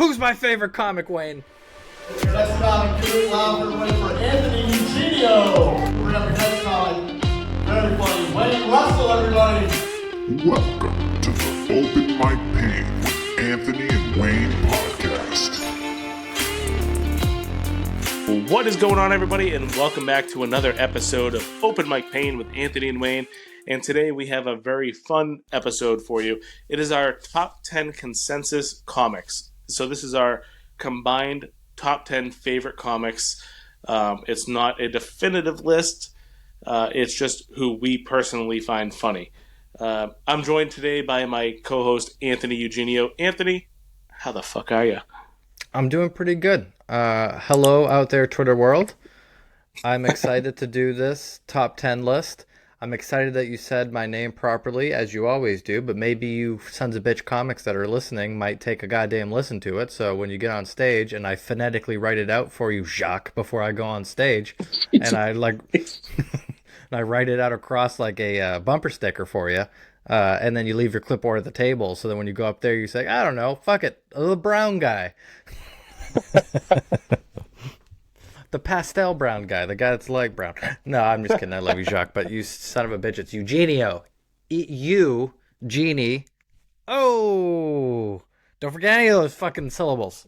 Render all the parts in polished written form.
Who's my favorite comic, Wayne? Next comic, give it loud for everybody for Anthony Eugenio. We're up next comic. Very funny. Wayne Russell, everybody. Welcome to the Open Mic Pain with Anthony and Wayne podcast. What is going on, everybody, and welcome back to another episode of Open Mic Pain with Anthony and Wayne. And today we have a very fun episode for you. It is our top 10 consensus comics. So this is our combined top 10 favorite comics. It's not a definitive list. It's just who we personally find funny. I'm joined today by my co-host, Anthony Eugenio. Anthony, how the fuck are you? I'm doing pretty good. Hello out there, Twitter world. I'm excited to do this top 10 list. I'm excited that you said my name properly, as you always do, but maybe you sons of bitch comics that are listening might take a goddamn listen to it. So when you get on stage and I phonetically write it out for you, Jacques, before I go on stage, and I I write it out across like a bumper sticker for you, and then you leave your clipboard at the table, so that when you go up there, you say, I don't know, fuck it, the brown guy. The pastel brown guy, the guy that's like brown. No, I'm just kidding. I love you, Jacques, but you son of a bitch, it's Eugenio. You, Genie. Oh, don't forget any of those fucking syllables.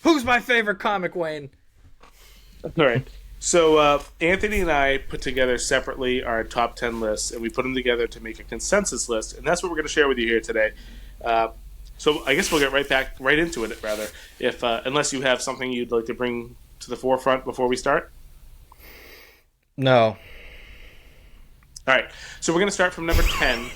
Who's my favorite comic, Wayne? All right. So Anthony and I put together separately our top 10 lists, and we put them together to make a consensus list, and that's what we're going to share with you here today. So I guess we'll get right into it, rather, if unless you have something you'd like to bring to the forefront before we start. No. All right. So we're going to start from number 10.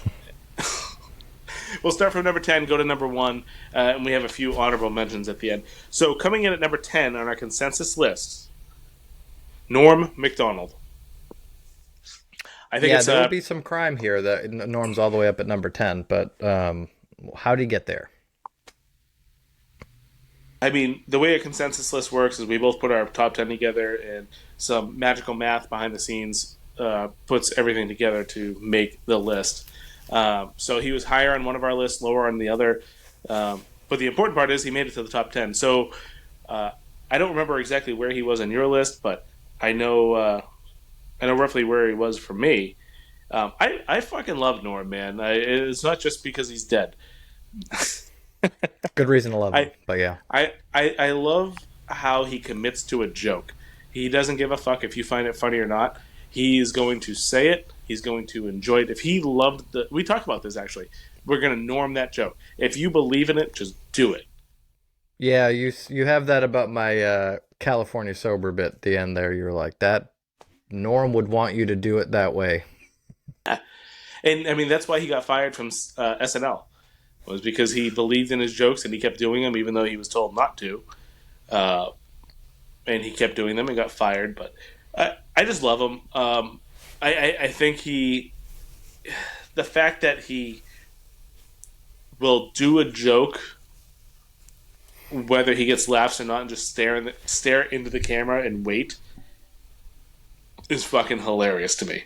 We'll start from number 10, go to number 1, and we have a few honorable mentions at the end. So coming in at number 10 on our consensus list, Norm Macdonald. I think there would be some crime here that Norm's all the way up at number 10, but how do you get there? I mean, the way a consensus list works is we both put our top 10 together, and some magical math behind the scenes puts everything together to make the list. So he was higher on one of our lists, lower on the other. But the important part is he made it to the top 10. So I don't remember exactly where he was on your list, but I know roughly where he was for me. I fucking love Norm, man. It's not just because he's dead. Good reason to love him, but yeah. I love how he commits to a joke. He doesn't give a fuck if you find it funny or not. He's going to say it. He's going to enjoy it. If he loved we talked about this, actually. We're going to norm that joke. If you believe in it, just do it. Yeah, you have that about my California sober bit at the end there. You're like, that Norm would want you to do it that way. And I mean, that's why he got fired from SNL. Was because he believed in his jokes and he kept doing them even though he was told not to. And he kept doing them and got fired. But I just love him. I think the fact that he will do a joke whether he gets laughs or not and just stare into the camera and wait is fucking hilarious to me.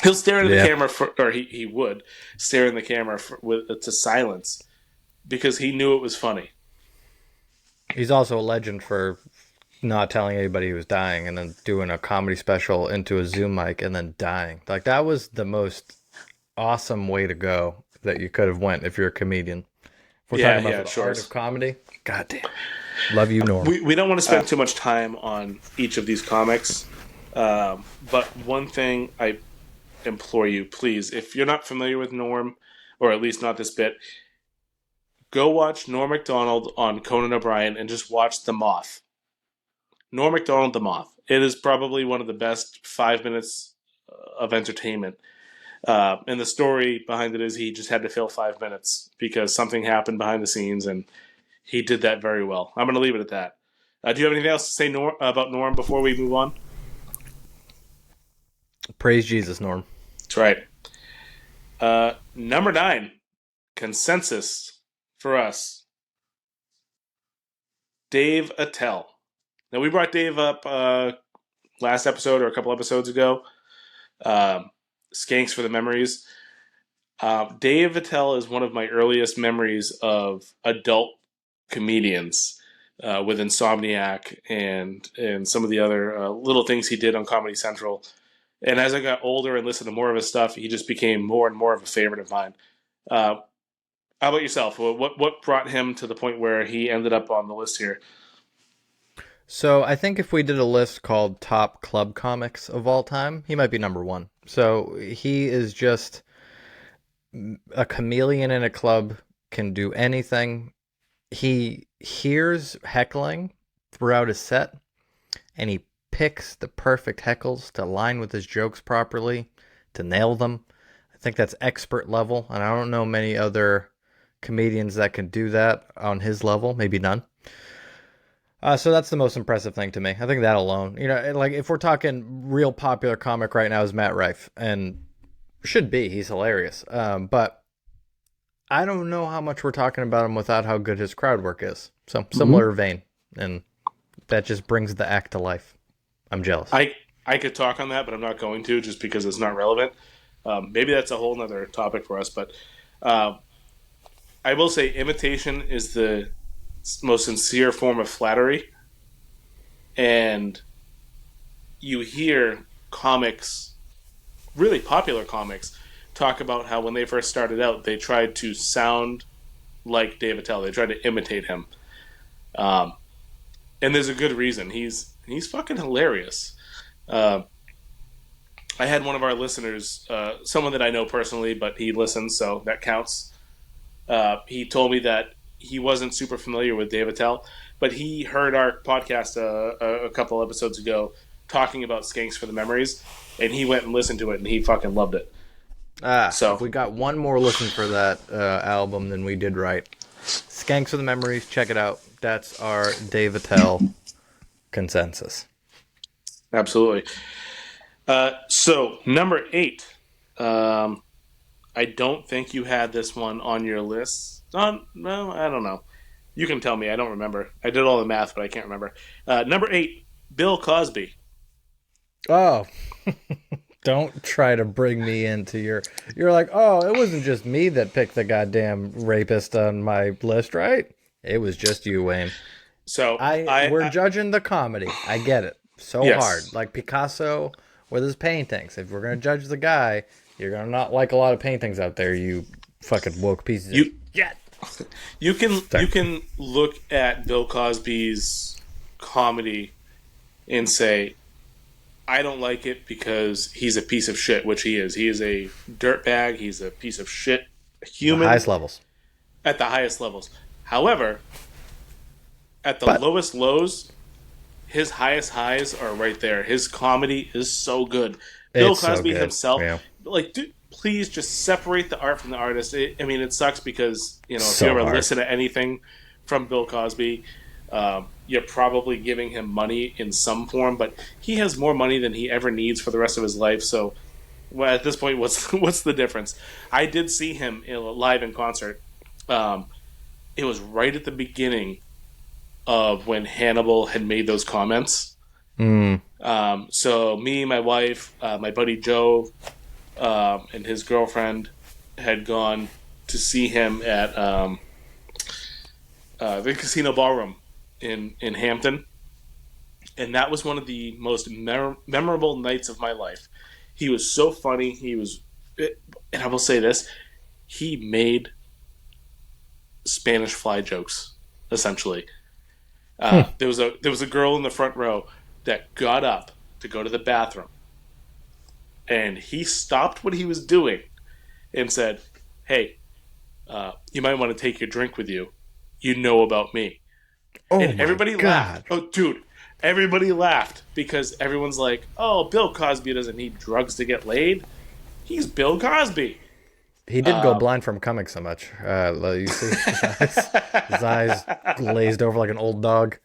He'll stare into the camera, or he would stare in the camera to silence because he knew it was funny. He's also a legend for not telling anybody he was dying and then doing a comedy special into a Zoom mic and then dying. Like, that was the most awesome way to go that you could have went if you're a comedian. If we're talking about the art of comedy, goddamn. Love you, Norm. We don't want to spend too much time on each of these comics, but one thing I implore you, please, if you're not familiar with Norm, or at least not this bit, go watch Norm Macdonald on Conan O'Brien and just watch The Moth. Norm Macdonald, The Moth. It is probably one of the best 5 minutes of entertainment. And the story behind it is he just had to fill 5 minutes because something happened behind the scenes, and he did that very well. I'm going to leave it at that. Do you have anything else to say about Norm before we move on? Praise Jesus, Norm. That's right. Number 9, consensus for us. Dave Attell. Now, we brought Dave up last episode or a couple episodes ago. Skanks for the memories. Dave Attell is one of my earliest memories of adult comedians with Insomniac and some of the other little things he did on Comedy Central. And as I got older and listened to more of his stuff, he just became more and more of a favorite of mine. Uh, how about yourself? What brought him to the point where he ended up on the list here? So I think if we did a list called top club comics of all time, he might be number one. So he is just a chameleon in a club, can do anything. He hears heckling throughout his set, and he picks the perfect heckles to align with his jokes properly, to nail them. I think that's expert level, and I don't know many other comedians that can do that on his level, maybe none. So that's the most impressive thing to me. I think that alone, like if we're talking real popular comic right now is Matt Rife, and should be, he's hilarious. But I don't know how much we're talking about him without how good his crowd work is. So similar vein, and that just brings the act to life. I'm jealous. I could talk on that, but I'm not going to just because it's not relevant. Maybe that's a whole nother topic for us, but I will say imitation is the most sincere form of flattery. And you hear comics, really popular comics, talk about how when they first started out, they tried to sound like Dave Attell. They tried to imitate him. And there's a good reason. He's fucking hilarious. I had one of our listeners, someone that I know personally, but he listens, so that counts. He told me that he wasn't super familiar with Dave Attell, but he heard our podcast a couple episodes ago talking about Skanks for the Memories, and he went and listened to it, and he fucking loved it. So if we got one more listen for that album, then we did right. Skanks for the Memories, check it out. That's our Dave Attell consensus. Absolutely. So, number 8. I don't think you had this one on your list. No, I don't know. You can tell me. I don't remember. I did all the math, but I can't remember. Number 8, Bill Cosby. Oh, don't try to bring me into You're like, oh, it wasn't just me that picked the goddamn rapist on my list, right? It was just you, Wayne. So we're judging the comedy. I get it. So yes. hard. Like Picasso with his paintings. If we're going to judge the guy, you're going to not like a lot of paintings out there, you fucking woke pieces of shit. You can look at Bill Cosby's comedy and say, I don't like it because he's a piece of shit, which he is. He is a dirtbag. He's a piece of shit human. The highest levels. At the highest levels. However, at the lowest lows, his highest highs are right there. His comedy is so good. Bill Cosby himself, like, dude, please just separate the art from the artist. It sucks because, if you ever listen to anything from Bill Cosby, you're probably giving him money in some form, but he has more money than he ever needs for the rest of his life. So, at this point, what's the difference? I did see him live in concert. It was right at the beginning of when Hannibal had made those comments. So me, my wife, my buddy Joe, and his girlfriend had gone to see him at the Casino Ballroom in Hampton. And that was one of the most memorable nights of my life. He was so funny. And I will say this, he made Spanish fly jokes, essentially. There was a girl in the front row that got up to go to the bathroom, and he stopped what he was doing and said, "Hey, you might want to take your drink with you. You know about me." Oh, and everybody my God. laughed. Oh, dude, everybody laughed because everyone's like, "Oh, Bill Cosby doesn't need drugs to get laid. He's Bill Cosby." He did go blind from coming so much. You see his eyes glazed over like an old dog.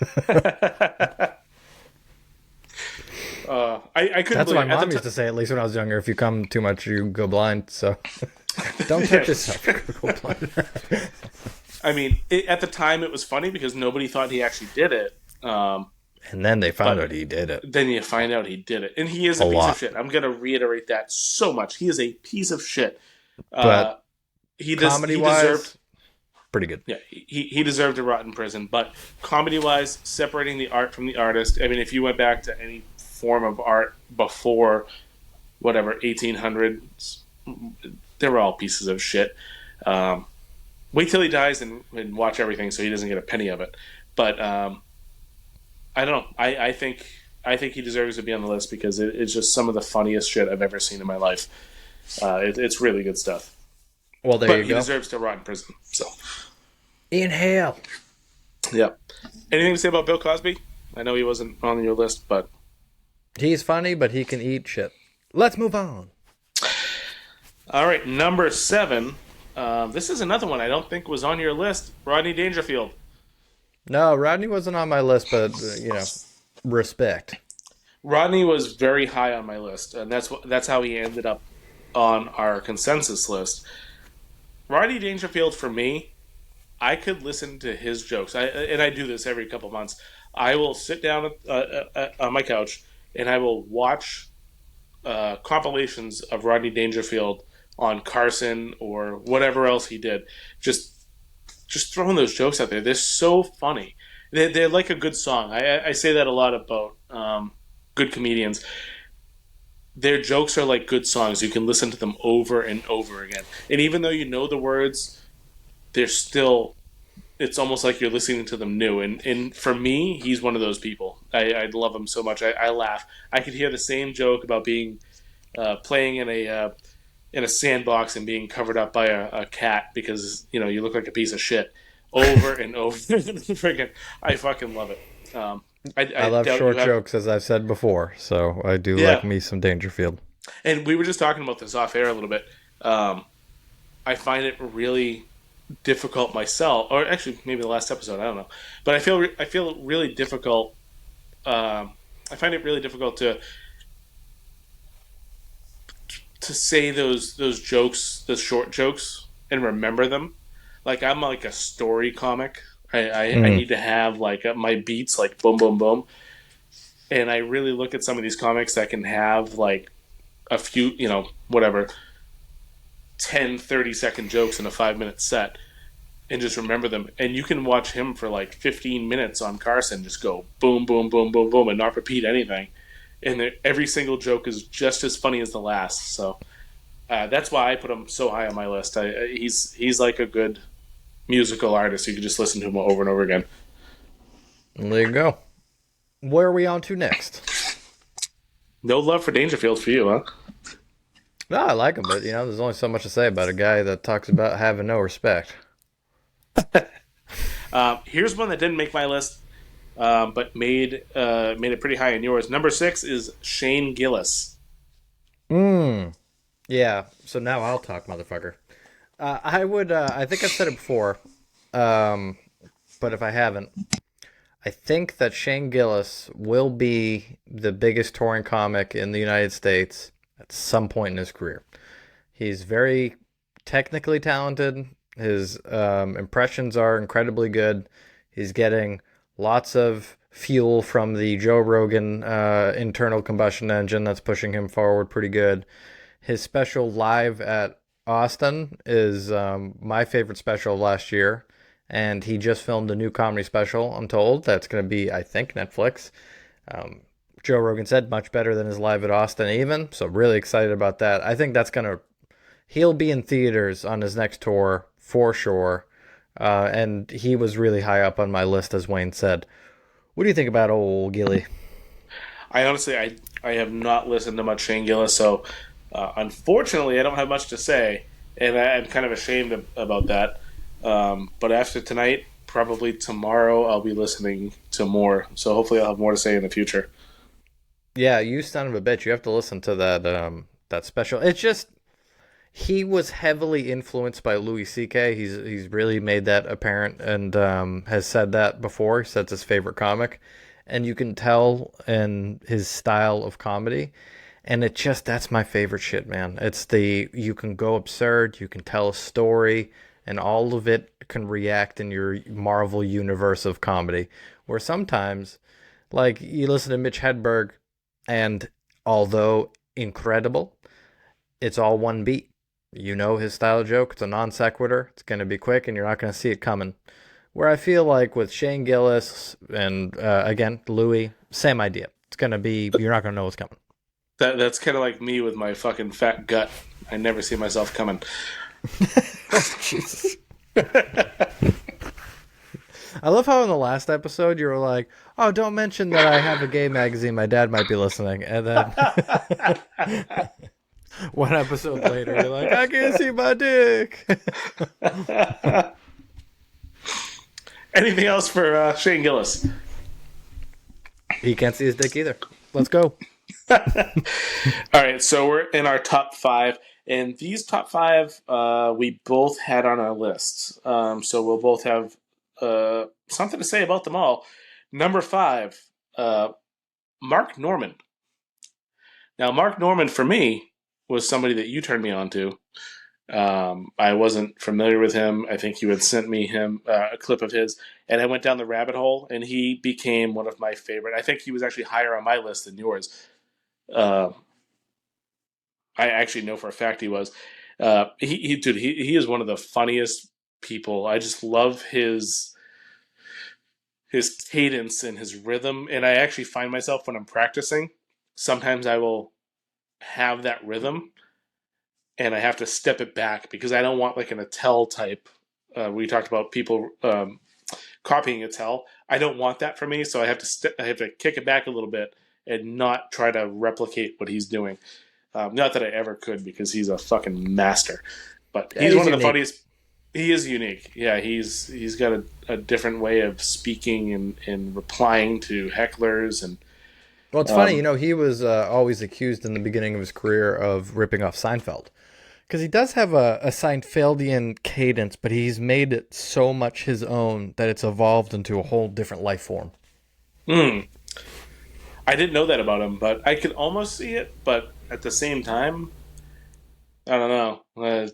I couldn't. That's what my mom used to say, at least when I was younger. If you come too much, you go blind. So don't touch yourself. Go blind. I mean, at the time, it was funny because nobody thought he actually did it. And then they found But out he did it. then you find out he did it, and he is A a piece of lot. shit. I'm gonna reiterate that so much. He is a piece of shit. But Uh, he does. comedy He deserved. wise, pretty good. Yeah, he deserved to rot in prison. But comedy wise, separating the art from the artist. I mean, if you went back to any form of art before whatever 1800s, they were all pieces of shit. Um, Wait till he dies and watch everything, so he doesn't get a penny of it. But I don't know. I think he deserves to be on the list because it's just some of the funniest shit I've ever seen in my life. It's really good stuff. Well, there But you he go. deserves to rot in prison. So, Inhale. yeah. Anything to say about Bill Cosby? I know he wasn't on your list, but He's funny, but he can eat shit. Let's move on. all right. Number 7. This is another one I don't think was on your list. Rodney Dangerfield. No, Rodney wasn't on my list, but respect. Rodney was very high on my list, and that's how he ended up on our consensus list. Rodney Dangerfield, for me, I could listen to his jokes. And I do this every couple months. I will sit down on my couch and I will watch compilations of Rodney Dangerfield on Carson or whatever else he did. Just throwing those jokes out there. They're so funny. They're like a good song. I say that a lot about good comedians. Their jokes are like good songs. You can listen to them over and over again. And even though you know the words, they're still, it's almost like you're listening to them new. And for me, he's one of those people. I love him so much. I laugh. I could hear the same joke about being playing in a sandbox and being covered up by a cat because you look like a piece of shit over and over and over again. I fucking love it. I I love doubt short you have. jokes, as I've said before, so I do like Yeah, me some Dangerfield. and we were just talking about this off air a little bit. I find it really difficult myself, or actually maybe the last episode, I don't know, but I feel it really difficult. I find it really difficult to say those jokes, those short jokes, and remember them. Like I'm like a story comic. I Mm. need to have like my beats like boom boom boom, and I really look at some of these comics that can have like a few whatever 10-30 second jokes in a 5 minute set and just remember them. And you can watch him for like 15 minutes on Carson, just go boom, boom, boom, boom, boom, and not repeat anything. And every single joke is just as funny as the last. So that's why I put him so high on my list. He's like a good musical artist. You can just listen to him over and over again. There you go. Where are we on to next? No love for Dangerfield for you, huh? No, I like him, but there's only so much to say about a guy that talks about having no respect. Here's one that didn't make my list, but made it pretty high in yours. Number 6 is Shane Gillis. Mm. Yeah. So now I'll talk, motherfucker. I would. I think I've said it before, but if I haven't, I think that Shane Gillis will be the biggest touring comic in the United States at some point in his career. He's very technically talented. His impressions are incredibly good. He's getting lots of fuel from the Joe Rogan internal combustion engine that's pushing him forward pretty good. His special live at Austin is my favorite special of last year. And he just filmed a new comedy special, I'm told. That's going to be, I think, Netflix. Joe Rogan said much better than his live at Austin even. So really excited about that. I think that's going to, he'll be in theaters on his next tour for sure. And he was really high up on my list, as Wayne said. What do you think about old Gilly? I honestly, I have not listened to much Shane Gillis, so unfortunately, I don't have much to say, and I'm kind of ashamed about that. But after tonight, probably tomorrow, I'll be listening to more. So hopefully, I'll have more to say in the future. Yeah, you son of a bitch. You have to listen to that special. It's just he was heavily influenced by Louis C.K. He's really made that apparent and has said that before. He said it's his favorite comic, and you can tell in his style of comedy. And that's my favorite shit, man. You can go absurd, you can tell a story, and all of it can react in your Marvel universe of comedy. Where sometimes, Like, you listen to Mitch Hedberg, and although incredible, it's all one beat. You know his style of joke. It's a non sequitur. It's going to be quick, and you're not going to see it coming. Where I feel like with Shane Gillis and, again, Louis, same idea. It's going to be, you're not going to know what's coming. That's kind of like me with my fucking fat gut. I never see myself coming. Oh, Jesus. I love how in the last episode you were like, "Oh, don't mention that I have a gay magazine. My dad might be listening." And then one episode later, you're like, "I can't see my dick." Anything else for Shane Gillis? He can't see his dick either. Let's go. All right, so we're in our top 5, and these top 5 we both had on our lists. So we'll both have something to say about them all. Number 5, Mark Norman. Now, Mark Norman for me was somebody that you turned me on to. I wasn't familiar with him. I think you had sent me a clip of his, and I went down the rabbit hole, and he became one of my favorite. I think he was actually higher on my list than yours. I actually know for a fact he was. He is one of the funniest people. I just love his cadence and his rhythm, and I actually find myself when I'm practicing, sometimes I will have that rhythm, and I have to step it back because I don't want like an ATTELL type. We talked about people copying ATTELL. I don't want that for me, so I have to kick it back a little bit and not try to replicate what he's doing. Not that I ever could, because he's a fucking master. But he's one of the funniest. He is unique. Yeah, he's got a different way of speaking and replying to hecklers. And Well, it's funny, he was always accused in the beginning of his career of ripping off Seinfeld. Because he does have a Seinfeldian cadence, but he's made it so much his own that it's evolved into a whole different life form. I didn't know that about him, but I could almost see it. But at the same time, I don't know. I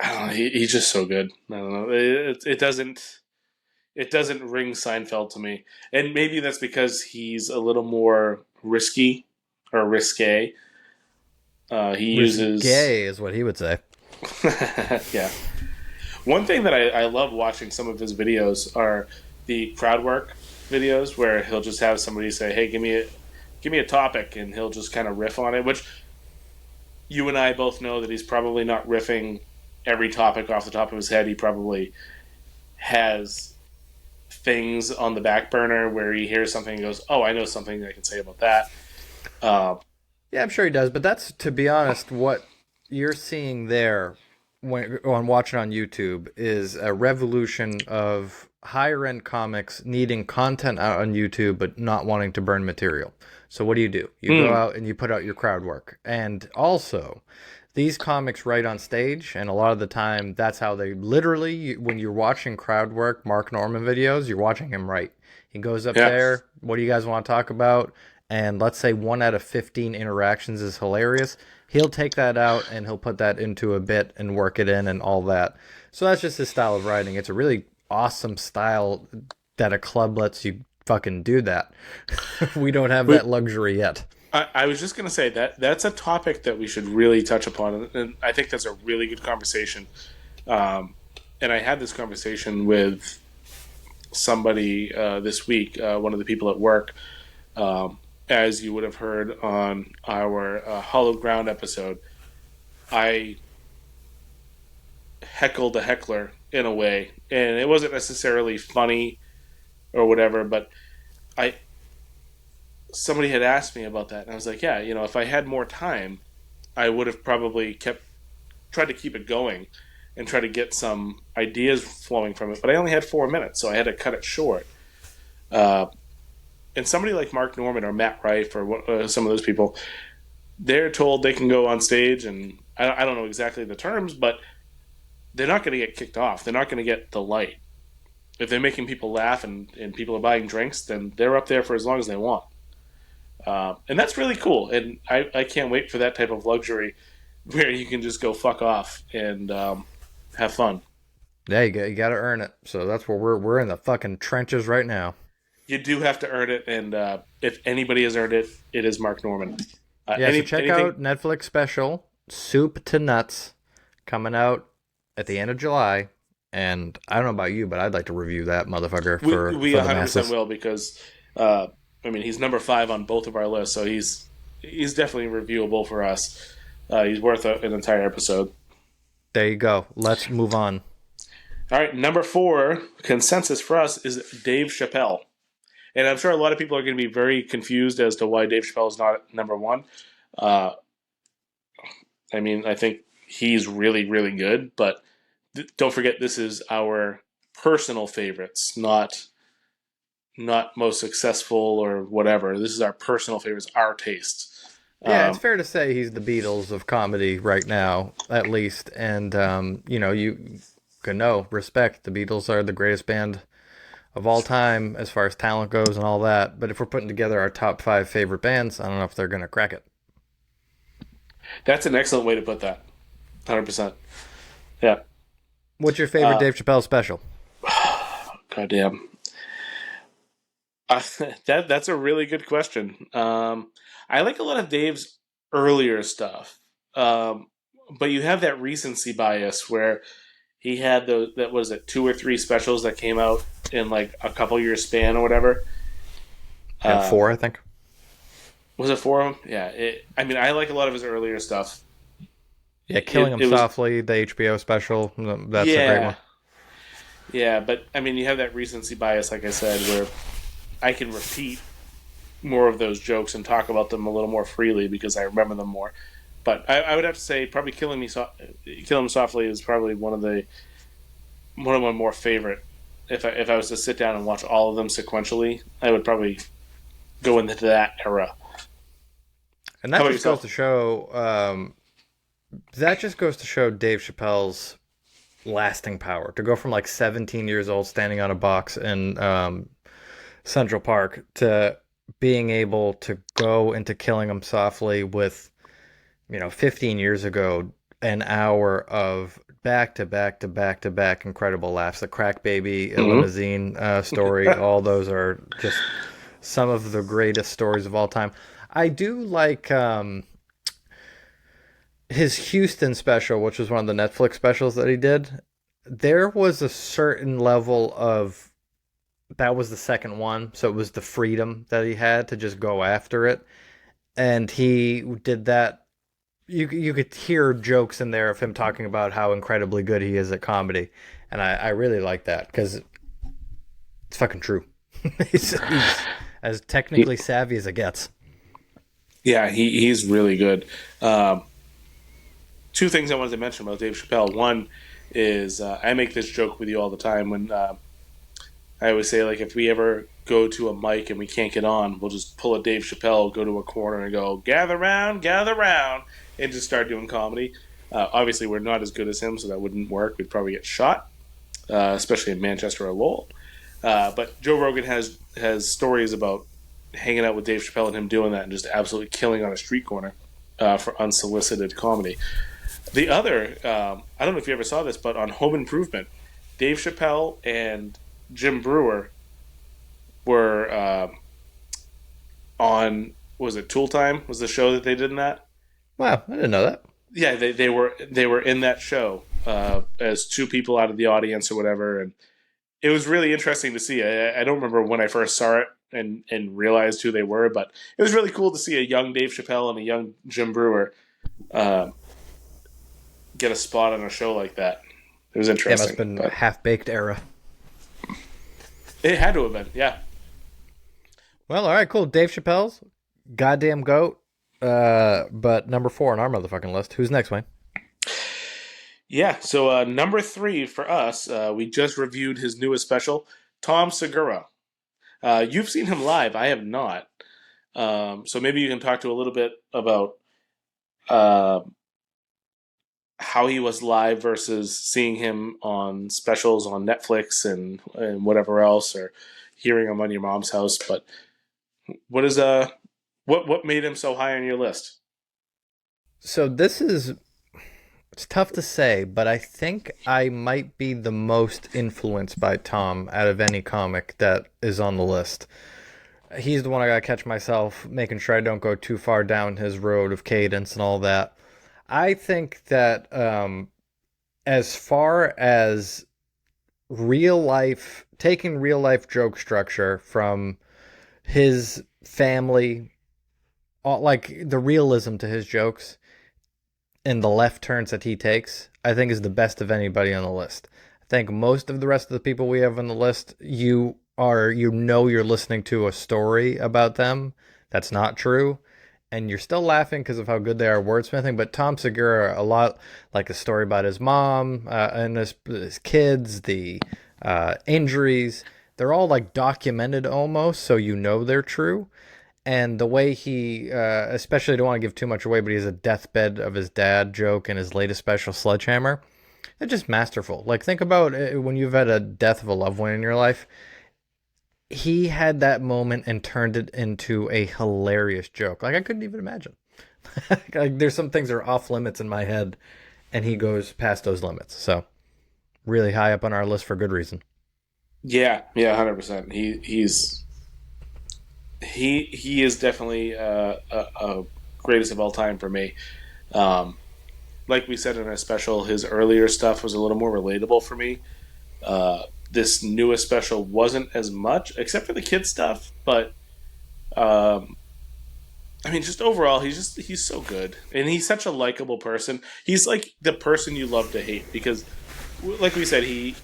don't know. He's just so good. I don't know. It doesn't ring Seinfeld to me, and maybe that's because he's a little more risky or risque. He uses gay is what he would say. Yeah. One thing that I love watching some of his videos are the crowd work videos where he'll just have somebody say, "Hey, give me a topic," and he'll just kind of riff on it. Which you and I both know that he's probably not riffing every topic off the top of his head. He probably has things on the back burner where he hears something and goes, "Oh, I know something I can say about that." Yeah, I'm sure he does, but that's, to be honest, what you're seeing there when watching on YouTube is a revolution of higher end comics needing content out on YouTube but not wanting to burn material. So what do? You go out and you put out your crowd work. And also, these comics write on stage, and a lot of the time that's how they literally, when you're watching crowd work, Mark Norman videos, you're watching him write. He goes up there, "What do you guys want to talk about?" And let's say 1 out of 15 interactions is hilarious. He'll take that out and he'll put that into a bit and work it in and all that. So that's just his style of writing. It's a really awesome style that a club lets you fucking do that. We don't have that luxury yet. I was just going to say that's a topic that we should really touch upon, and I think that's a really good conversation. And I had this conversation with somebody this week, one of the people at work, as you would have heard on our Hollow Ground episode. I heckled a heckler in a way, and it wasn't necessarily funny or whatever, but somebody had asked me about that, and I was like, yeah, if I had more time, I would have probably tried to keep it going and try to get some ideas flowing from it, but I only had 4 minutes, so I had to cut it short. And somebody like Mark Norman or Matt Rife or some of those people, they're told they can go on stage, and I don't know exactly the terms, but they're not going to get kicked off. They're not going to get the light. If they're making people laugh and people are buying drinks, then they're up there for as long as they want. And that's really cool. And I can't wait for that type of luxury where you can just go fuck off and have fun. Yeah, you got to earn it. So that's where we're in the fucking trenches right now. you do have to earn it, and if anybody has earned it, it is Mark Norman. Yeah, so check Anything. out Netflix special Soup to Nuts coming out at the end of July. And I don't know about you, but I'd like to review that motherfucker We for the 100% masses. will because I mean he's number 5 on both of our lists, so he's definitely reviewable for us. He's worth an entire episode. There you go. Let's move on. All right, number 4 consensus for us is Dave Chappelle, and I'm sure a lot of people are going to be very confused as to why Dave Chappelle is not number 1. Uh, I mean, I think he's really really good, but don't forget this is our personal favorites, not most successful or whatever. This is our personal favorites, our taste. Yeah, it's Um, fair to say he's the Beatles of comedy right now, at least. And, you can know, respect. The Beatles are the greatest band of all time as far as talent goes and all that. But if we're putting together our top 5 favorite bands, I don't know if they're going to crack it. that's an excellent way to put that. 100%. Yeah. What's your favorite Uh, Dave Chappelle special? Goddamn. Uh, that's a really good question. I like a lot of Dave's earlier stuff, but you have that recency bias where he had those that was it 2 or 3 specials that came out in like a couple year span or whatever. Yeah, Uh, 4, I think. was it 4 of them? Yeah. I mean, I like a lot of his earlier stuff. Yeah, Killing Him It was Softly, the HBO special. That's a great yeah, one. yeah, but I mean, you have that recency bias, like I said, where I can repeat more of those jokes and talk about them a little more freely because I remember them more. But I would have to say probably Killing Me Softly is probably one of my more favorite. If I was to sit down and watch all of them sequentially, I would probably go into that era. And How that about just goes yourself? to show Dave Chappelle's lasting power to go from like 17 years old standing on a box in Central Park to being able to go into Killing Him Softly with 15 years ago, an hour of back to back to back to back incredible laughs. The Crack Baby Mm-hmm. limousine story, all those are just some of the greatest stories of all time. I do like his Houston special, which was one of the Netflix specials that he did. There was a certain level of that was the second one, so it was the freedom that he had to just go after it, and he did that. You could hear jokes in there of him talking about how incredibly good he is at comedy, and I really like that because it's fucking true. He's as technically savvy as it gets. Yeah, he's really good. Um, 2 things I wanted to mention about Dave Chappelle. One is I make this joke with you all the time when I always say like if we ever go to a mic and we can't get on, we'll just pull a Dave Chappelle, go to a corner and go gather round, and just start doing comedy. Obviously, we're not as good as him, so that wouldn't work. We'd probably get shot, especially in Manchester or Lowell. But Joe Rogan has stories about hanging out with Dave Chappelle and him doing that and just absolutely killing on a street corner for unsolicited comedy. The other, I don't know if you ever saw this, but on Home Improvement, Dave Chappelle and Jim Brewer were on. Was it Tool Time? Was the show that they did in that? Wow, I didn't know that. Yeah, they were in that show as 2 people out of the audience or whatever, and it was really interesting to see. I don't remember when I first saw it and realized who they were, but it was really cool to see a young Dave Chappelle and a young Jim Brewer uh, get a spot on a show like that. It was Yeah, it must have interesting, been but half baked era. it had to have been. Yeah, Well, all right, cool. Dave Chappelle's goddamn goat. But number 4 on our motherfucking list. Who's next, Wayne? yeah. So number 3 for us, we just reviewed his newest special, Tom Segura. You've seen him live. I have not. So maybe you can talk to a little bit about uh, how he was live versus seeing him on specials on Netflix and whatever else, or hearing him on your mom's house. But what is what made him so high on your list? So this is It's tough to say, but I think I might be the most influenced by Tom out of any comic that is on the list. He's the one I gotta catch myself, making sure I don't go too far down his road of cadence and all that. I think that as far as real life, taking real life joke structure from his family, like the realism to his jokes and the left turns that he takes, I think is the best of anybody on the list. I think most of the rest of the people we have on the list, you're listening to a story about them that's not true, and you're still laughing because of how good they are wordsmithing. But Tom Segura, a lot like a story about his mom and his kids, the injuries, they're all like documented almost, so you know they're true. And the way he, especially don't want to give too much away, but he has a deathbed of his dad joke in his latest special, Sledgehammer. It's just masterful. Like, think about when you've had a death of a loved one in your life. He had that moment and turned it into a hilarious joke. Like, I couldn't even imagine. Like, there's some things that are off limits in my head, and he goes past those limits. So, really high up on our list for good reason. Yeah, 100%. He is definitely a greatest of all time for me. Like we said in our special, his earlier stuff was a little more relatable for me. This newest special wasn't as much, except for the kid stuff. But I mean, just overall, he's so good, and he's such a likable person. He's like the person you love to hate because, like we said, he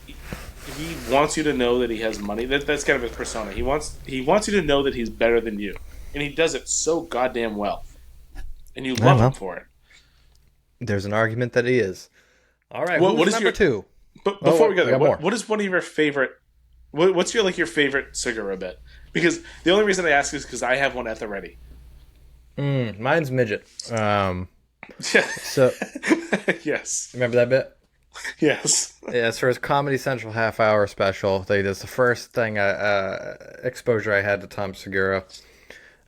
wants you to know that he has money. That's kind of his persona. He wants you to know that he's better than you, and he does it so goddamn well, and you love him for it. There's an argument that he is. All right, what is number two? But before we go there, what is one of your favorite? What's your your Segura bit? Because the only reason I ask is because I have one at the ready. Mine's midget. So yes, remember that bit? Yes. Yeah, it's for his Comedy Central half-hour special. That's the first thing exposure I had to Tom Segura.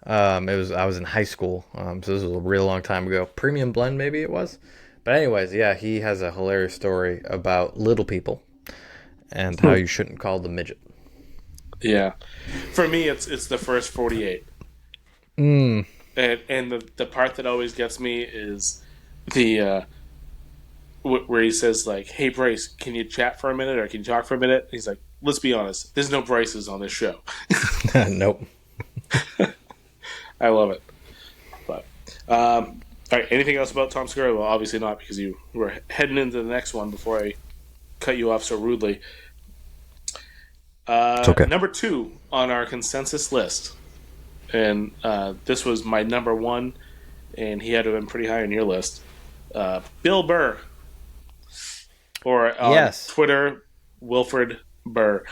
I was in high school, so this was a real long time ago. Premium Blend, maybe it was. But anyways, yeah, he has a hilarious story about little people and how you shouldn't call them midget. Yeah, for me, it's the first 48. And the part that always gets me is the where he says like, "Hey Bryce, can you chat for a minute or can you talk for a minute?" And he's like, "Let's be honest, there's no Bryces on this show." Nope. I love it. But all right, anything else about Tom Segura? Well, obviously not, because you were heading into the next one before I cut you off so rudely. It's okay. Number 2 on our consensus list, and this was my number 1, and he had to have been pretty high on your list. Bill Burr, or on Twitter, Wilfred Burr.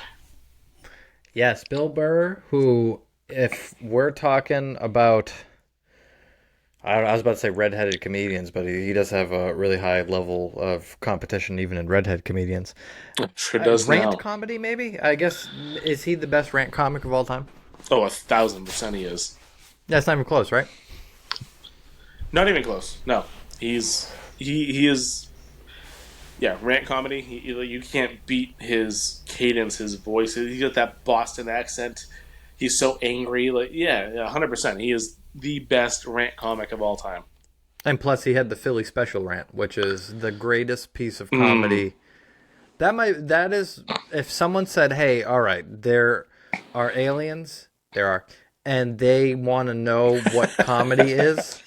Yes, Bill Burr, who, if we're talking about, I was about to say redheaded comedians, but he does have a really high level of competition even in redhead comedians. Sure does now. Rant comedy, maybe? I guess, is he the best rant comic of all time? Oh, 1,000% he is. That's not even close, right? Not even close. No, he is. Yeah, rant comedy. You can't beat his cadence, his voice. He's got that Boston accent. He's so angry. 100%. He is the best rant comic of all time. And plus, he had the Philly special rant, which is the greatest piece of comedy. That is, if someone said, "Hey, all right, there are aliens, and they want to know what comedy is,"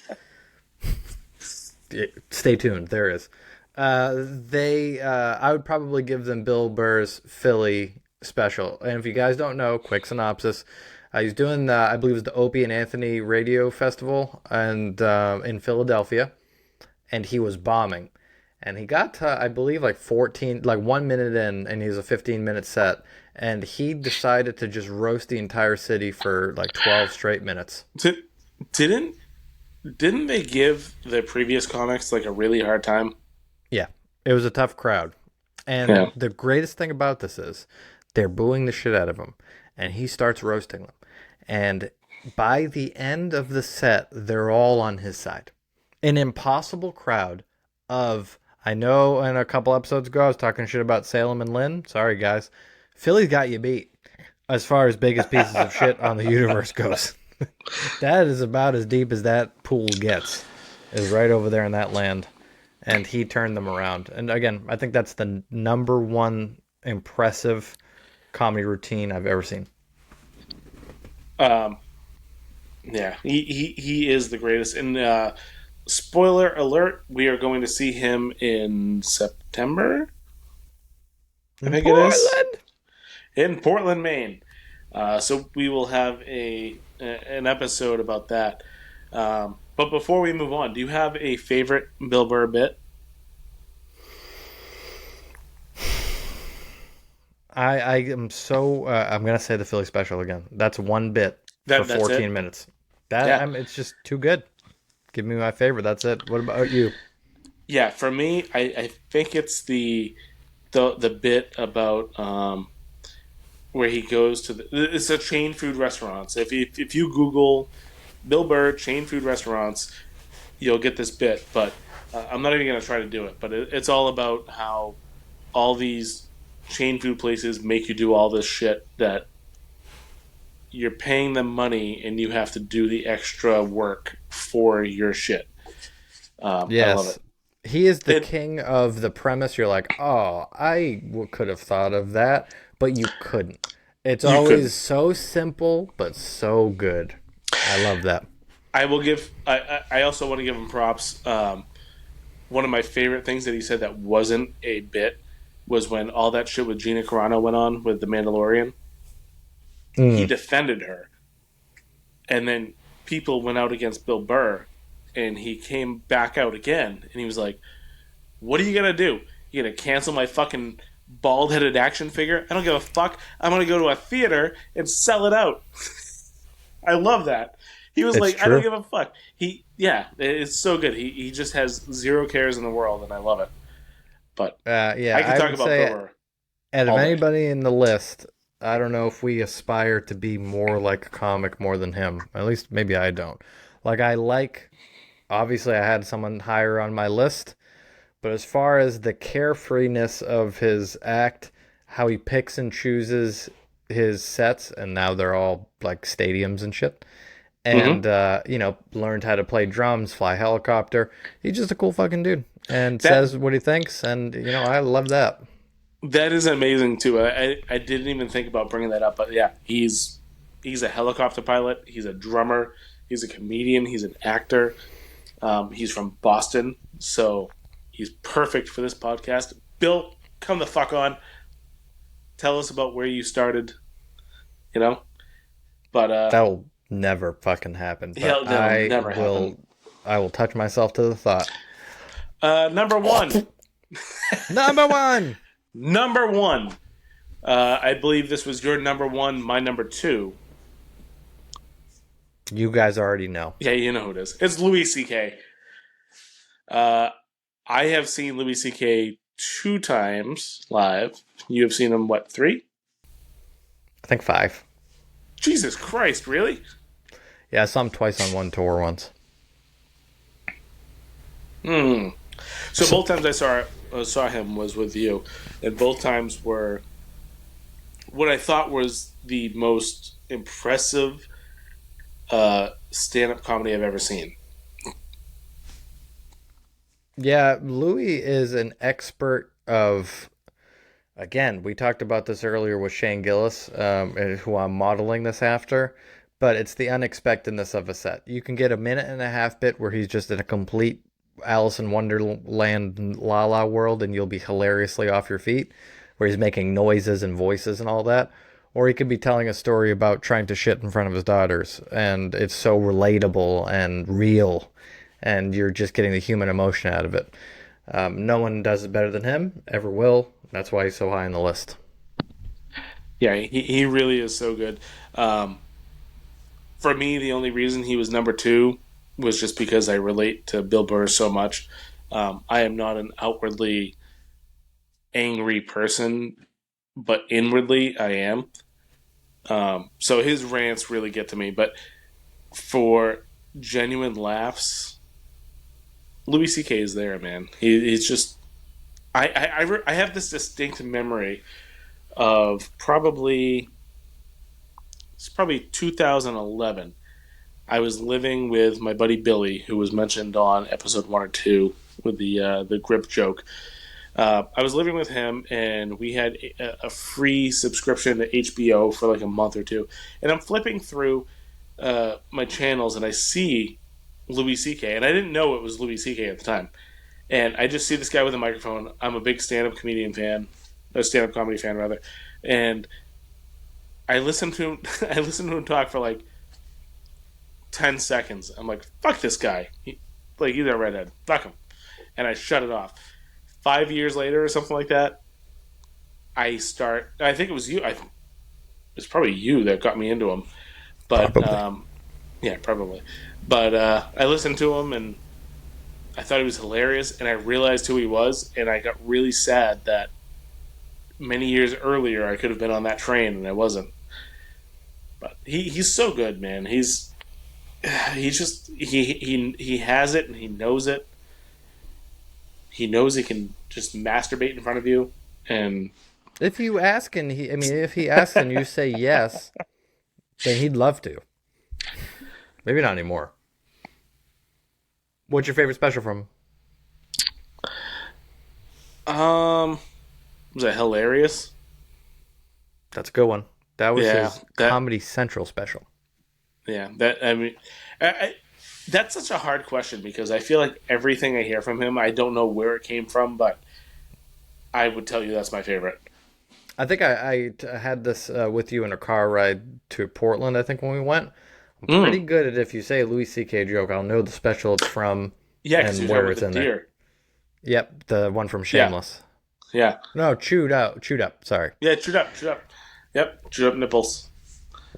stay tuned. There is. I would probably give them Bill Burr's Philly special. And if you guys don't know, quick synopsis. He's doing, I believe it was the Opie and Anthony Radio Festival and in Philadelphia, and he was bombing. And he got to, I believe, 1 minute in, and he was a 15-minute set, and he decided to just roast the entire city for 12 straight minutes. Didn't they give the previous comics a really hard time? Yeah, it was a tough crowd. And the greatest thing about this is they're booing the shit out of him, and he starts roasting them. And by the end of the set, they're all on his side. An impossible crowd of I know in a couple episodes ago I was talking shit about Salem and Lynn. Sorry, guys. Philly's got you beat as far as biggest pieces of shit on the universe goes. That is about as deep as that pool gets, is right over there in that land. And he turned them around. And again, I think that's the number one impressive comedy routine I've ever seen. Um, yeah, he is the greatest. And spoiler alert: we are going to see him in September. I In think it is Portland? in Portland, Maine. So we will have an episode about that. But before we move on, do you have a favorite Bill Burr bit? I am so I'm gonna say the Philly special again. That's one bit for That's 14 it. minutes. That Yeah, it's just too good. Give me my favorite. That's it. What about you? yeah. For me, I think it's the bit about where he goes to it's a chain food restaurants. If you Google Bill Burr chain food restaurants, you'll get this bit. But I'm not even going to try to do it. But it's all about how all these chain food places make you do all this shit that you're paying them money and you have to do the extra work for your shit. I love Yes. it. He is the It king of the premise. You're like, oh, could have thought of that, but you couldn't. It's you always couldn't. so simple, but so good. I love that. I will give. I also want to give him props. One of my favorite things that he said that wasn't a bit was when all that shit with Gina Carano went on with the Mandalorian. He Mm. defended her, and then people went out against Bill Burr, and he came back out again, and he was like, "What are you gonna do? You gonna cancel my fucking bald-headed action figure? I don't give a fuck. I'm gonna go to a theater and sell it out." I love that. He was It's like, "I don't true. give a fuck." Yeah, it's so good. He just has zero cares in the world, and I love it. But Yeah, I could I talk would about Bill say Burr out of all day. anybody in the list, I don't know if we aspire to be more like a comic more than him. At least maybe I don't. Obviously, I had someone higher on my list, but as far as the carefreeness of his act, how he picks and chooses his sets, and now they're all like stadiums and shit, Hmm and learned how to play drums, fly helicopter. He's just a cool fucking dude, and That says what he thinks, and I love that. that is amazing too. I didn't even think about bringing that up, but yeah, he's a helicopter pilot. He's a drummer. He's a comedian. He's an actor. He's from Boston, so he's perfect for this podcast. Bill, come the fuck on. Tell us about where you started. You know, but That'll never fucking happen. But that'll never happen. I will touch myself to the thought. Number one. Number one. Number one. I believe this was your number one, my number two. You guys already know. Yeah, you know who it is. It's Louis C.K. Uh, I have seen Louis C.K. 2 times live. You have seen him, what, 3? I think 5. Jesus Christ, really? Yeah, I saw him twice on one tour once. Hmm. So both times I saw him was with you, and both times were what I thought was the most impressive stand-up comedy I've ever seen. Yeah, Louis is an expert of. Again, we talked about this earlier with Shane Gillis, who I'm modeling this after. But it's the unexpectedness of a set. You can get a minute and a half bit where he's just in a complete Alice in Wonderland la la world, and you'll be hilariously off your feet, where he's making noises and voices and all that. Or he could be telling a story about trying to shit in front of his daughters, and it's so relatable and real, and you're just getting the human emotion out of it. No one does it better than him, ever will. That's why he's so high on the list. Yeah, he really is so good. Um, for me, the only reason he was number two was just because I relate to Bill Burr so much. I am not an outwardly angry person, but inwardly I am. So his rants really get to me. But for genuine laughs, Louis C.K. is there, man. He's just I have this distinct memory of probably 2011. I was living with my buddy Billy, who was mentioned on episode 1 or 2 with the grip joke. I was living with him, and we had a free subscription to HBO for like a month or two. And I'm flipping through my channels, and I see Louis C.K. and I didn't know it was Louis C.K. at the time. And I just see this guy with a microphone. I'm a big stand-up comedian fan, a stand-up comedy fan rather, and I listened to him. I listened to him talk for like 10 seconds. I'm like, fuck this guy. He's a redhead. Fuck him. And I shut it off. 5 years later or something like that, I think it was you. It's probably you that got me into him. But Probably. yeah, probably. But I listened to him and I thought he was hilarious, and I realized who he was, and I got really sad that many years earlier I could have been on that train and I wasn't. But he's so good, man. He has it and he knows it. He knows he can just masturbate in front of you, and If you ask and if he asks and you say yes, then he'd love to. Maybe not anymore. What's your favorite special from him? was that hilarious? That's a good one. That was Yeah, his that Comedy Central special. yeah that I mean, that's such a hard question because I feel like everything I hear from him, I don't know where it came from, but I would tell you that's my favorite. I think I had this with you in a car ride to Portland, I think, when we went. I'm pretty Mm. good at if you say a Louis C.K. joke, I'll know the special it's from Yeah, because and you're talking where about it's the in there. deer. Yep, the one from Yeah, Shameless. yeah, No, Chewed Up. Sorry. yeah. Chewed up, chewed up. Yep, chewed up nipples.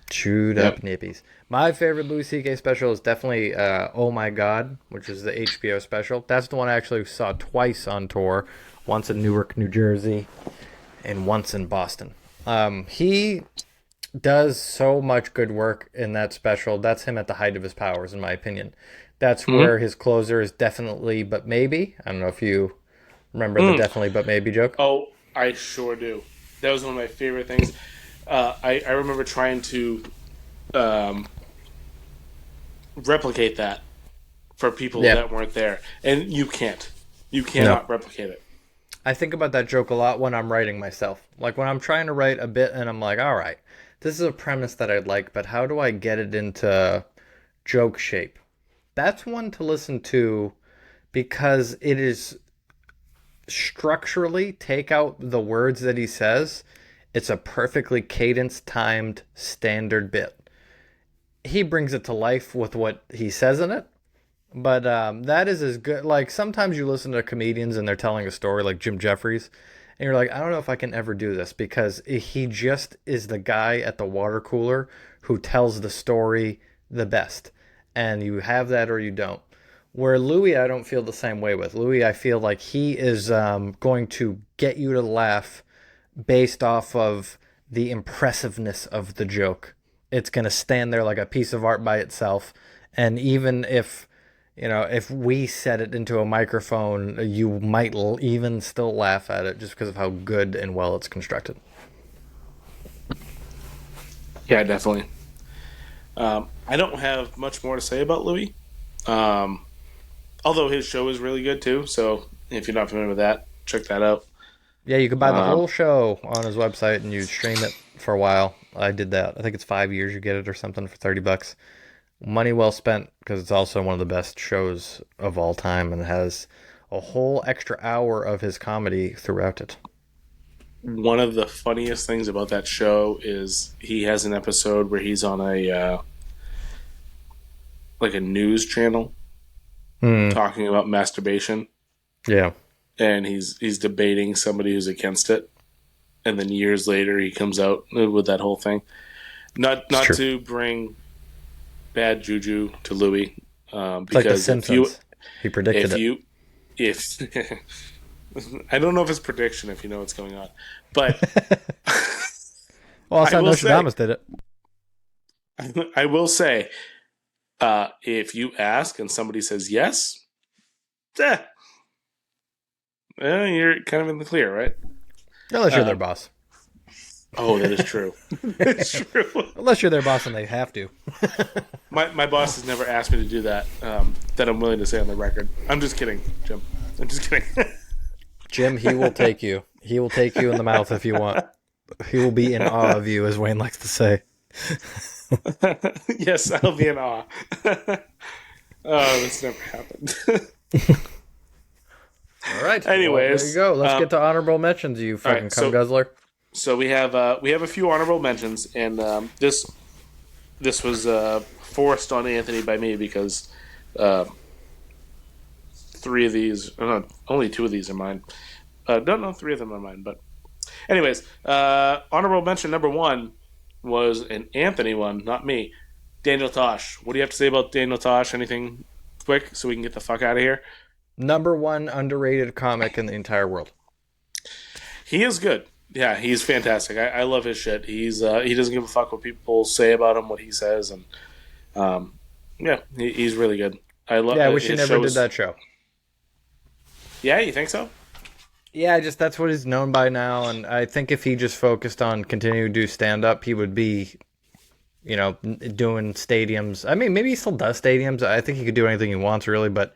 Chewed Yep. Up Nippies. My favorite Louis C.K. special is definitely Oh My God, which is the HBO special. That's the one I actually saw twice on tour, once in Newark, New Jersey, and once in Boston. He does so much good work in that special. That's him at the height of his powers, in my opinion. That's Mm-hmm. where his closer is definitely but maybe. I don't know if you remember the Mm. definitely but maybe joke. Oh, I sure do. That was one of my favorite things. I remember trying to um, replicate that for people Yeah. that weren't there, and you can't. You No. cannot replicate it. I think about that joke a lot when I'm writing myself. Like when I'm trying to write a bit and I'm like, all right, this is a premise that I'd like, but how do I get it into joke shape? That's one to listen to because it is structurally, take out the words that he says, it's a perfectly cadenced, timed, standard bit. He brings it to life with what he says in it, but that is as good. Like sometimes you listen to comedians and they're telling a story, like Jim Jeffries, and you're like, I don't know if I can ever do this because he just is the guy at the water cooler who tells the story the best, and you have that or you don't. Where Louis, I don't feel the same way with Louis. I feel like he is going to get you to laugh based off of the impressiveness of the joke. It's going to stand there like a piece of art by itself. And even if, if we set it into a microphone, you might even still laugh at it just because of how good and well it's constructed. Yeah, definitely. I don't have much more to say about Louis. Um, Although his show is really good too. So if you're not familiar with that, check that out. Yeah, you could buy the Um, whole show on his website and you stream it for a while. I did that. I think it's 5 years you get it or something for $30. Money well spent because it's also one of the best shows of all time and has a whole extra hour of his comedy throughout it. One of the funniest things about that show is he has an episode where he's on a like a news channel Hmm. talking about masturbation, Yeah. and he's debating somebody who's against it, and then years later he comes out with that whole thing. Not It's not true. to bring bad juju to Louis, It's like The because Simpsons. He predicted if it. you if I don't know if it's prediction if you know what's going on, but Well, that's I how will say Nostradamus did it. I will say if you ask and somebody says yes, eh, You're kind of in the clear, right? Unless you're their Um, boss. oh, that is true. It's true. Unless you're their boss and they have to. My boss has never asked me to do that. That I'm willing to say on the record. I'm just kidding, Jim. I'm just kidding. Jim, he will take you. He will take you in the mouth if you want. He will be in awe of you, as Wayne likes to say. Yes, I'll be in awe. Oh, this never happened. All right. Anyways, well, there you go. Let's get to honorable mentions, you fucking right, cum guzzler. So we have a few honorable mentions, and this was forced on Anthony by me because three of these, only two of these are mine. No, three of them are mine. But anyways, honorable mention number one was an Anthony one, not me. Daniel Tosh. What do you have to say about Daniel Tosh? Anything quick so we can get the fuck out of here? Number one underrated comic in the entire world. He is good. Yeah, he's fantastic. I love his shit. He doesn't give a fuck what people say about him, what he says, and he's really good. I love. Yeah, I wish he never did that show. Yeah, you think so? Yeah, that's what he's known by now, and I think if he just focused on continuing to do stand-up, he would be, doing stadiums. I mean, maybe he still does stadiums. I think he could do anything he wants, really, but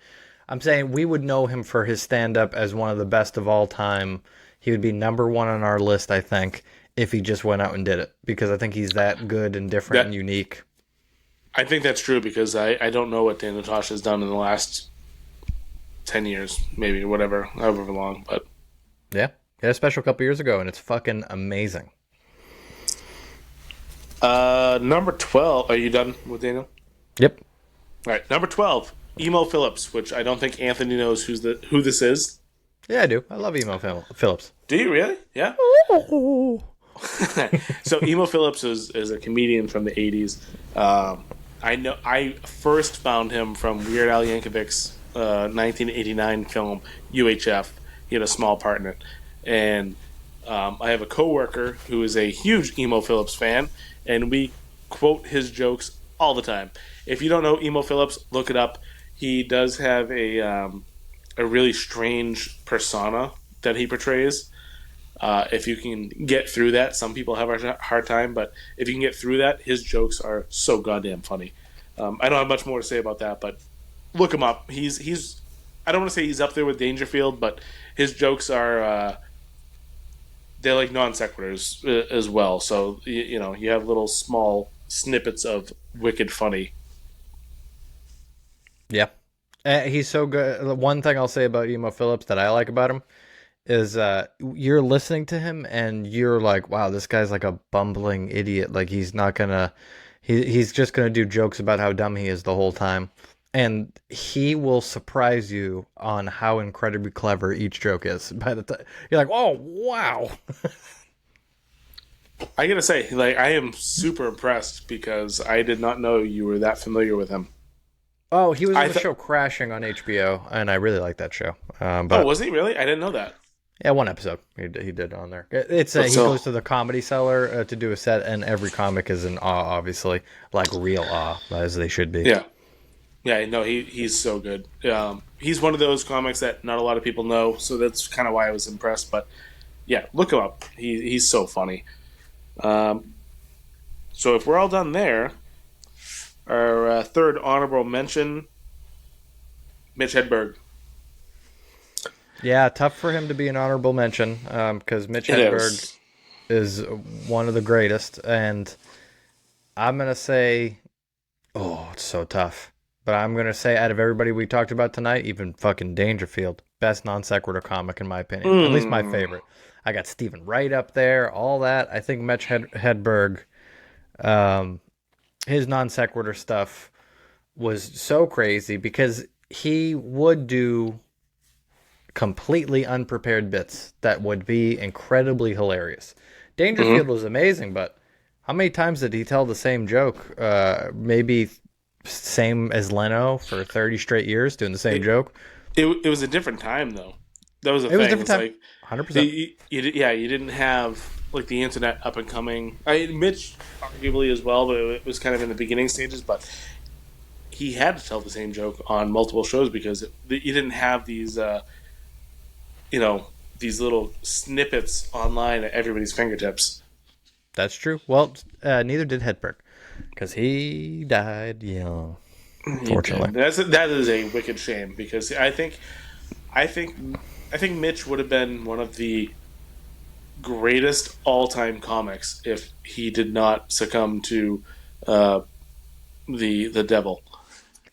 I'm saying we would know him for his stand-up as one of the best of all time. He would be number one on our list, I think, if he just went out and did it, because I think he's that good and different and unique. I think that's true because I don't know what Daniel Tosh has done in the last 10 years, maybe, whatever, however long, but... Yeah, he had a special a couple years ago, and it's fucking amazing. Number 12, are you done with Daniel? Yep. All right, number 12, Emo Phillips, which I don't think Anthony knows who this is. Yeah, I do. I love Emo Phillips. Do you really? Yeah? So Emo Phillips is a comedian from the 80s. I first found him from Weird Al Yankovic's 1989 film UHF. He had a small part in it. And I have a coworker who is a huge Emo Phillips fan, and we quote his jokes all the time. If you don't know Emo Phillips, look it up. He does have a really strange persona that he portrays. If you can get through that, some people have a hard time, but if you can get through that, his jokes are so goddamn funny. I don't have much more to say about that, but look him up. He's I don't want to say he's up there with Dangerfield, but his jokes are they're like non sequiturs as well. So you have little small snippets of wicked funny. Yeah. He's so good. One thing I'll say about Emo Phillips that I like about him is you're listening to him and you're like, wow, this guy's like a bumbling idiot. Like he's not gonna, he's just gonna do jokes about how dumb he is the whole time. And he will surprise you on how incredibly clever each joke is. By the time you're like, oh wow. I gotta say, like, I am super impressed because I did not know you were that familiar with him. Oh, he was on the show Crashing on HBO, and I really like that show. But was he really? I didn't know that. Yeah, one episode he did on there. It's he goes to the Comedy Cellar to do a set, and every comic is in awe, obviously, like real awe, as they should be. Yeah. No, he's so good. He's one of those comics that not a lot of people know, so that's kind of why I was impressed. But yeah, look him up. He's so funny. So if we're all done there, our third honorable mention, Mitch Hedberg. Yeah, tough for him to be an honorable mention because Mitch Hedberg is one of the greatest. And I'm going to say, it's so tough. But I'm going to say out of everybody we talked about tonight, even fucking Dangerfield, best non sequitur comic in my opinion. At least my favorite. I got Stephen Wright up there, all that. I think Mitch Hedberg, his non sequitur stuff was so crazy because he would do completely unprepared bits that would be incredibly hilarious. Dangerfield was amazing, but how many times did he tell the same joke? Maybe same as Leno for 30 straight years doing the same joke. It was a different time, though. That was the thing. It was a different time. Like, 100%. You didn't have like the internet up and coming. Mitch arguably as well, but it was kind of in the beginning stages. But he had to tell the same joke on multiple shows because you didn't have these these little snippets online at everybody's fingertips. That's true. Well, neither did Hedberg, because he died young. He Fortunately, did. That is a wicked shame because I think I think Mitch would have been one of the greatest all time comics if he did not succumb to uh, the devil.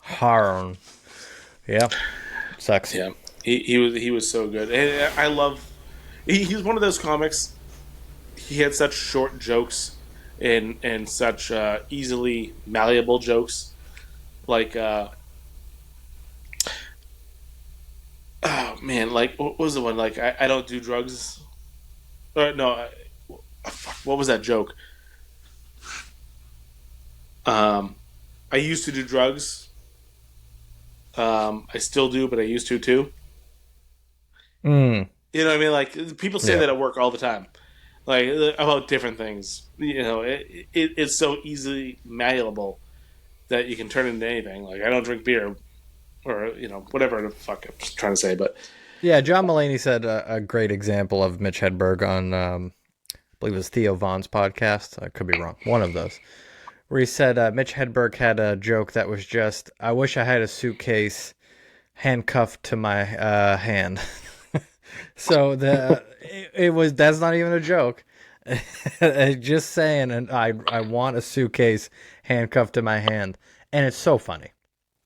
Harn. Yeah, sucks. Yeah, he was so good, and I love. He's one of those comics. He had such short jokes and such easily malleable jokes. Like, oh man, like what was the one? Like, I don't do drugs. No, fuck, what was that joke? Um, I used to do drugs. I still do, but I used to too. Mm, You know what I mean? Like people say yeah. that at work all the time, like about different things. It's so easily malleable that you can turn into anything. Like I don't drink beer, or whatever the fuck I'm trying to say. But Yeah, John Mulaney said a great example of Mitch Hedberg on, I believe it was Theo Vaughn's podcast. I could be wrong. One of those. Where he said Mitch Hedberg had a joke that was just, I wish I had a suitcase handcuffed to my hand. So that's not even a joke. Just saying, and I want a suitcase handcuffed to my hand. And it's so funny.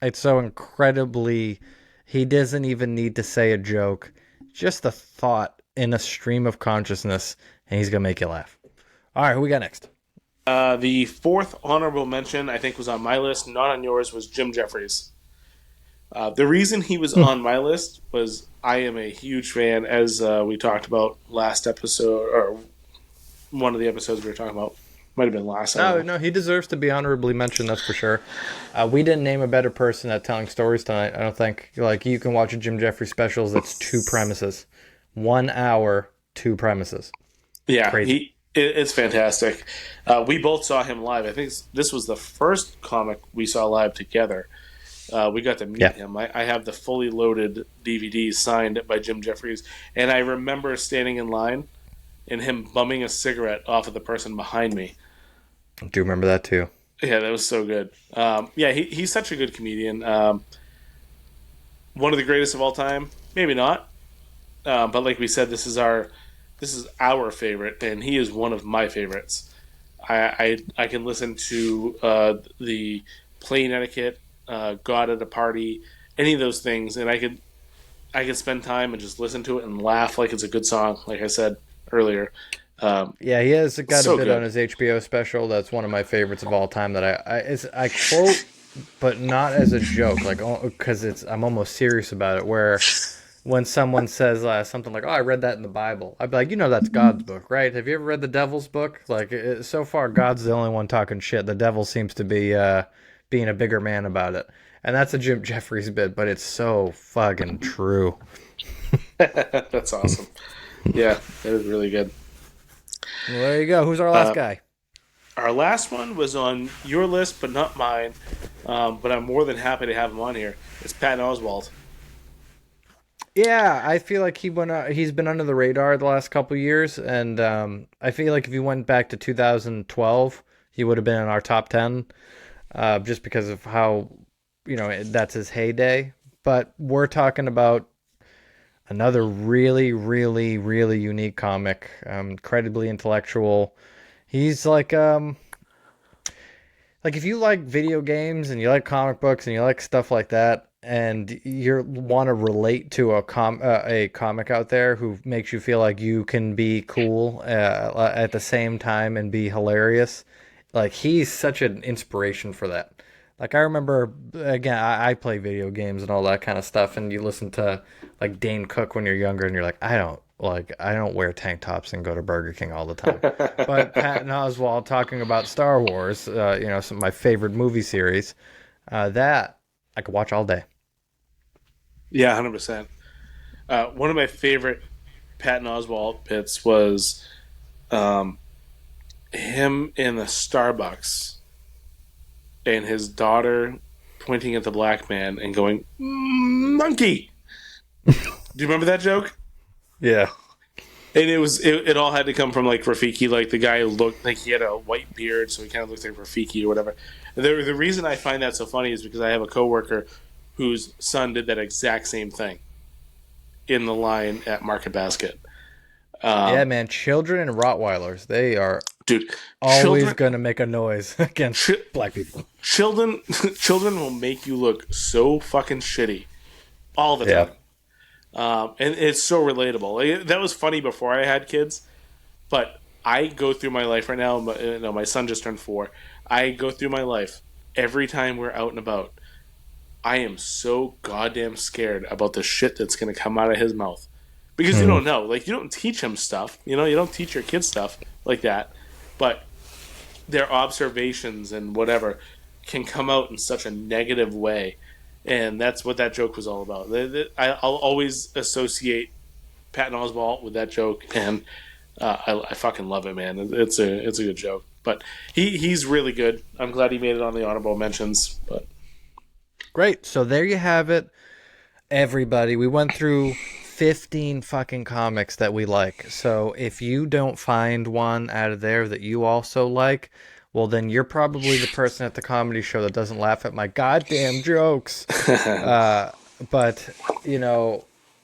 It's so incredibly. He doesn't even need to say a joke. Just a thought in a stream of consciousness, and he's gonna make you laugh. All right, who we got next? the fourth honorable mention I think was on my list, not on yours, was Jim Jeffries. The reason he was on my list was I am a huge fan, as we talked about last episode, or one of the episodes we were talking about. Might have been last. No, no, he deserves to be honorably mentioned. That's for sure. We didn't name a better person at telling stories tonight. I don't think. Like you can watch a Jim Jeffries specials. That's 2 premises, 1 hour, 2 premises. Yeah, Crazy. it's fantastic. We both saw him live. I think this was the first comic we saw live together. We got to meet him. I have the fully loaded DVD signed by Jim Jeffries, and I remember standing in line and him bumming a cigarette off of the person behind me. I do remember that too. Yeah, that was so good. Yeah, he's such a good comedian. One of the greatest of all time, maybe not. But like we said, this is our favorite, and he is one of my favorites. I can listen to the Plane Etiquette, God at a Party, any of those things, and I could spend time and just listen to it and laugh like it's a good song. Like I said earlier. Yeah, he has got So a bit good. on his HBO special. That's one of my favorites of all time. That I quote, but not as a joke, like because I'm almost serious about it. Where when someone says something like, "Oh, I read that in the Bible," I'd be like, that's God's book, right? Have you ever read the Devil's book? Like so far, God's the only one talking shit. The devil seems to be being a bigger man about it, and that's a Jim Jeffries bit, but it's so fucking true. That's awesome. Yeah, that is really good. Well, there you go. Who's our last guy? Our last one was on your list, but not mine. But I'm more than happy to have him on here. It's Patton Oswalt. Yeah, I feel like he's been under the radar the last couple years, and I feel like if you went back to 2012, he would have been in our top 10, just because of how that's his heyday. But we're talking about another really, really, really unique comic, incredibly intellectual. He's like if you like video games and you like comic books and you like stuff like that, and you want to relate to a comic out there who makes you feel like you can be cool at the same time and be hilarious, like he's such an inspiration for that. Like I remember, again, I play video games and all that kind of stuff, and you listen to like Dane Cook when you're younger, and you're like, I don't wear tank tops and go to Burger King all the time. But Patton Oswalt talking about Star Wars, some of my favorite movie series, that I could watch all day. Yeah, 100%. One of my favorite Patton Oswalt bits was him in the Starbucks and his daughter pointing at the black man and going, monkey. Do you remember that joke? Yeah. And it all had to come from like Rafiki. Like the guy looked like he had a white beard, so he kind of looked like Rafiki or whatever. The reason I find that so funny is because I have a coworker whose son did that exact same thing in the line at Market Basket. Yeah, man. Children and Rottweilers, they are Dude, always going to make a noise against chi- black people. children children will make you look so fucking shitty all the Yeah. time. And it's so relatable. Like, that was funny before I had kids, but I go through my life right now. My son just turned 4. I go through my life every time we're out and about. I am so goddamn scared about the shit that's going to come out of his mouth because you don't know. Like, you don't teach him stuff. You don't teach your kids stuff like that, but their observations and whatever can come out in such a negative way, and that's what that joke was all about. I'll always associate Patton Oswalt with that joke, and I fucking love it, man. It's a good joke, but he's really good. I'm glad he made it on the honorable mentions. But Great. So there you have it, everybody. We went through 15 fucking comics that we like. So if you don't find one out of there that you also like, well, then you're probably the person at the comedy show that doesn't laugh at my goddamn jokes. But,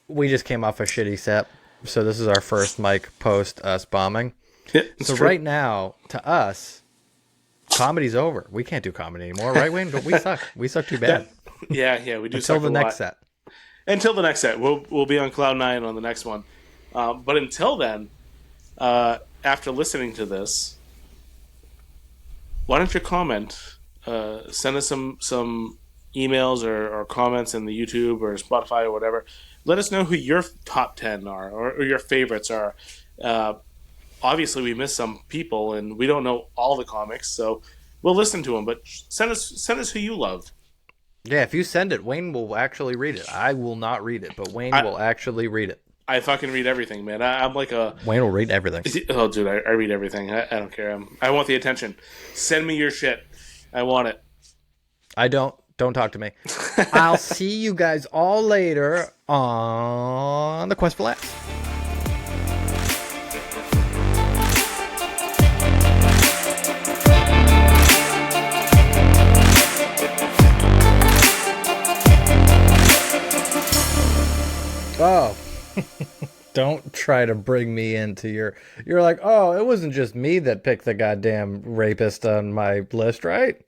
we just came off a shitty set. So this is our first mic post us bombing. yeah, So true. right now, to us, comedy's over. We can't do comedy anymore, right, Wayne? But we suck. We suck too bad. Yeah, we do. Until suck the a next lot. set. Until the next set, we'll be on cloud 9 on the next one. But until then, after listening to this, why don't you comment? Send us some emails or comments in the YouTube or Spotify or whatever. Let us know who your top 10 are or your favorites are. Obviously, we missed some people and we don't know all the comics, so we'll listen to them. But send us who you love. Yeah, if you send it, Wayne will actually read it. I will not read it, but Wayne I- will actually read it. I fucking read everything, man. I'm like a Wayne will read everything. oh, dude. I read everything. I don't care. I want the attention. Send me your shit. I want it. I don't. Don't talk to me. I'll see you guys all later on the Quest for Laughs. Oh, don't try to bring me into you're like, oh, it wasn't just me that picked the goddamn rapist on my list, right?